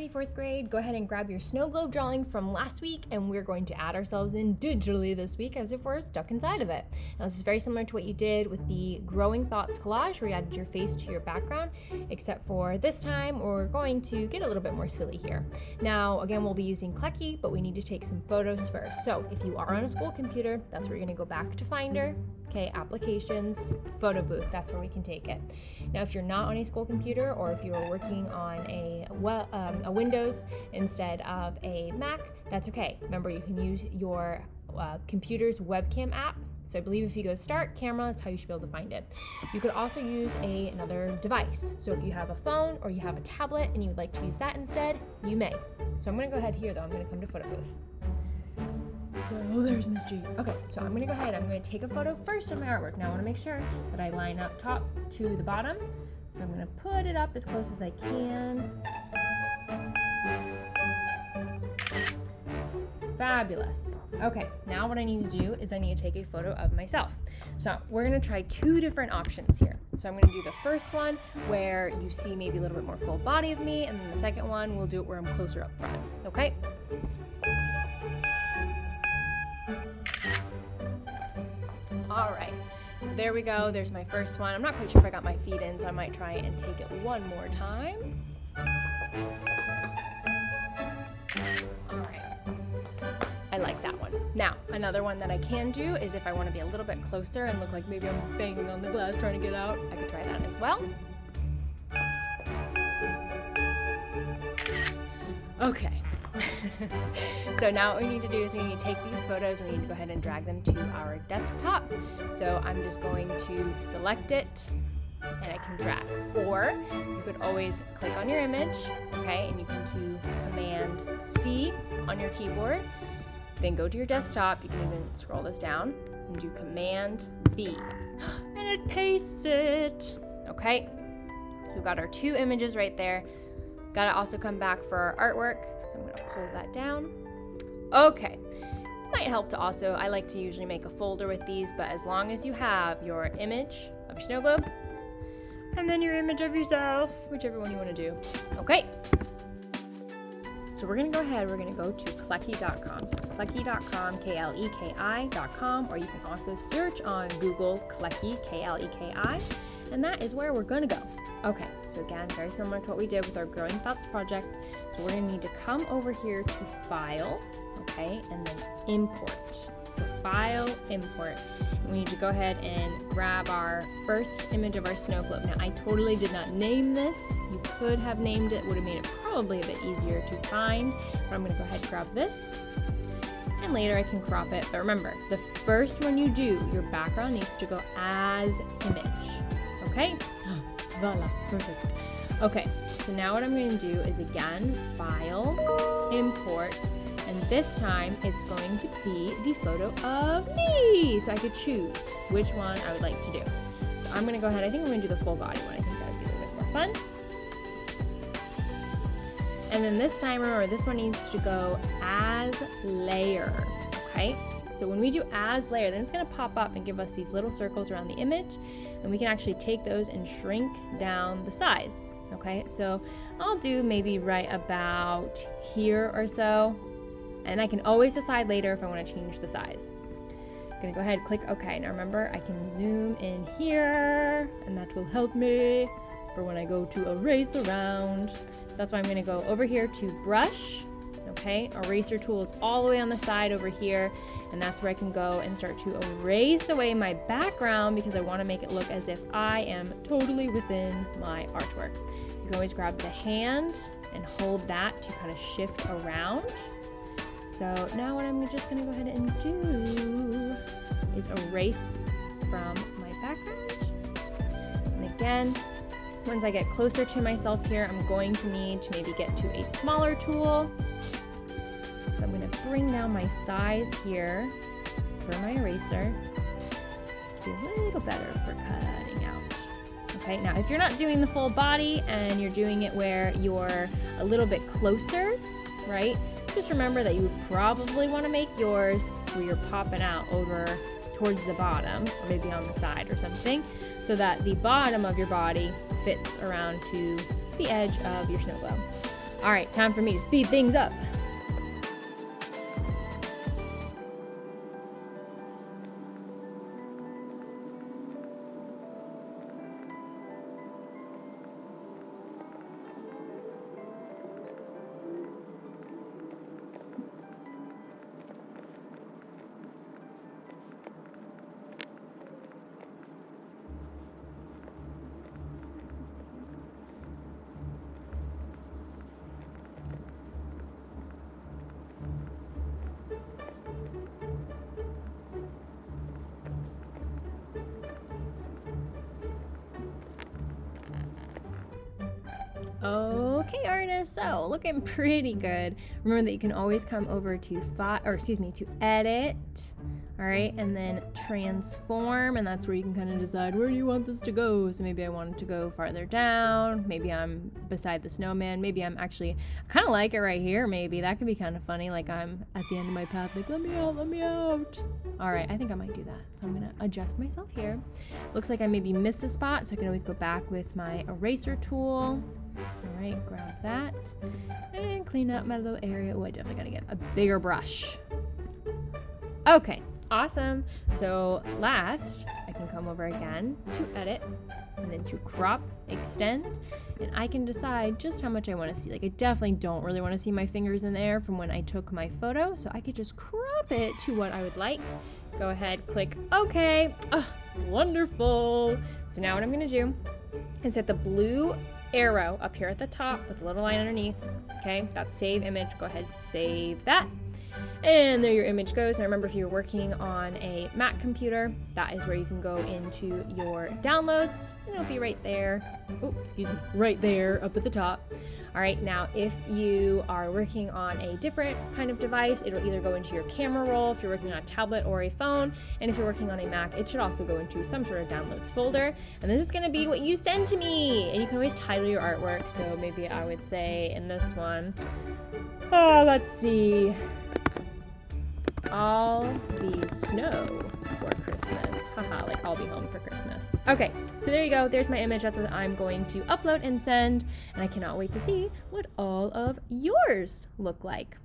Alrighty, fourth grade, go ahead and grab your snow globe drawing from last week, and we're going to add ourselves in digitally this week as if we're stuck inside of it. Now, this is very similar to what you did with the Growing Thoughts collage, where you added your face to your background, except for this time we're going to get a little bit more silly here. Now, again, we'll be using Klecky, but we need to take some photos first. So if you are on a school computer, that's where you're going to go back to Finder. Okay, Applications, Photo Booth, that's where we can take it. Now, if you're not on a school computer, or if you're working on a Windows instead of a Mac, that's okay. Remember, you can use your computer's webcam app. So I believe if you go Start, Camera, that's how you should be able to find it. You could also use another device. So if you have a phone or you have a tablet and you would like to use that instead, you may. So I'm going to go ahead here, though. I'm going to come to Photo Booth. So there's Miss G. Okay, so I'm going to go ahead. I'm going to take a photo first of my artwork. Now I want to make sure that I line up top to the bottom. So I'm going to put it up as close as I can. Fabulous. Okay, now what I need to do is I need to take a photo of myself. So we're going to try two different options here. So I'm going to do the first one where you see maybe a little bit more full body of me, and then the second one we'll do it where I'm closer up front. Okay? All right, so there we go. There's my first one. I'm not quite sure if I got my feet in, so I might try and take it one more time. All right, I like that one. Now, another one that I can do is if I want to be a little bit closer and look like maybe I'm banging on the glass trying to get out, I could try that as well. Okay. So now what we need to do is we need to take these photos and we need to go ahead and drag them to our desktop. So I'm just going to select it and I can drag. Or you could always click on your image, okay, and you can do Command C on your keyboard. Then go to your desktop. You can even scroll this down and do Command V. And it pastes it. Okay, we've got our two images right there. Gotta also come back for our artwork. So I'm gonna pull that down. Okay, might help to also, I like to usually make a folder with these, but as long as you have your image of your snow globe, and then your image of yourself, whichever one you wanna do. Okay. So we're gonna go ahead, we're gonna go to Klecky.com. So Klecky.com, Kleki.com, or you can also search on Google Klecky, Kleki, and that is where we're gonna go. Okay, so again, very similar to what we did with our Growing Thoughts project. So we're gonna need to come over here to File, okay, and then Import. So File, Import. And we need to go ahead and grab our first image of our snow globe. Now, I totally did not name this. You could have named it, would have made it probably a bit easier to find. But I'm gonna go ahead and grab this. And later I can crop it. But remember, the first one you do, your background needs to go as image, okay? Voila, perfect. Okay, so now what I'm going to do is again, File, Import, and this time it's going to be the photo of me. So I could choose which one I would like to do. So I'm going to go ahead, I think I'm going to do the full body one. I think that would be a little bit more fun. And then this time, remember, this one needs to go as layer, okay? So when we do as layer, then it's going to pop up and give us these little circles around the image, and we can actually take those and shrink down the size, okay? So I'll do maybe right about here or so, and I can always decide later if I want to change the size. I'm going to go ahead and click OK. Now remember, I can zoom in here, and that will help me for when I go to erase around. So that's why I'm going to go over here to Brush. Okay, eraser tool is all the way on the side over here, and that's where I can go and start to erase away my background because I want to make it look as if I am totally within my artwork. You can always grab the hand and hold that to kind of shift around. So now what I'm just going to go ahead and do is erase from my background. And again, once I get closer to myself here, I'm going to need to maybe get to a smaller tool. So I'm going to bring down my size here for my eraser to be a little better for cutting out. Okay, now if you're not doing the full body and you're doing it where you're a little bit closer, right? Just remember that you would probably want to make yours where you're popping out over towards the bottom, or maybe on the side or something, so that the bottom of your body fits around to the edge of your snow globe. All right, time for me to speed things up. Okay, artists, so looking pretty good. Remember that you can always come over to to edit, all right, and then transform, and that's where you can kind of decide where do you want this to go. So maybe I want it to go farther down, maybe I'm beside the snowman, maybe I'm actually kind of like it right here. Maybe that could be kind of funny, like I'm at the end of my path, like let me out. All right, I think I might do that. So I'm gonna adjust myself here. Looks like I maybe missed a spot, so I can always go back with my eraser tool. All right, grab that and clean up my little area. Oh, I definitely gotta get a bigger brush. Okay, awesome. So last, I can come over again to edit and then to crop, extend, and I can decide just how much I want to see. Like I definitely don't really want to see my fingers in there from when I took my photo, so I could just crop it to what I would like. Go ahead, click OK. Oh, wonderful. So now what I'm gonna do is hit the blue arrow up here at the top with the little line underneath. Okay, that's save image. Go ahead, save that. And there your image goes. Now remember, if you're working on a Mac computer, that is where you can go into your downloads, and it'll be right there. Oh, excuse me, right there up at the top. All right, now if you are working on a different kind of device, it'll either go into your camera roll if you're working on a tablet or a phone, and if you're working on a Mac, it should also go into some sort of downloads folder. And this is gonna be what you send to me, and you can always title your artwork. So maybe I would say in this one, let's see, I'll be snow for Christmas. Haha, like I'll be home for Christmas. Okay, so there you go. There's my image. That's what I'm going to upload and send. And I cannot wait to see what all of yours look like.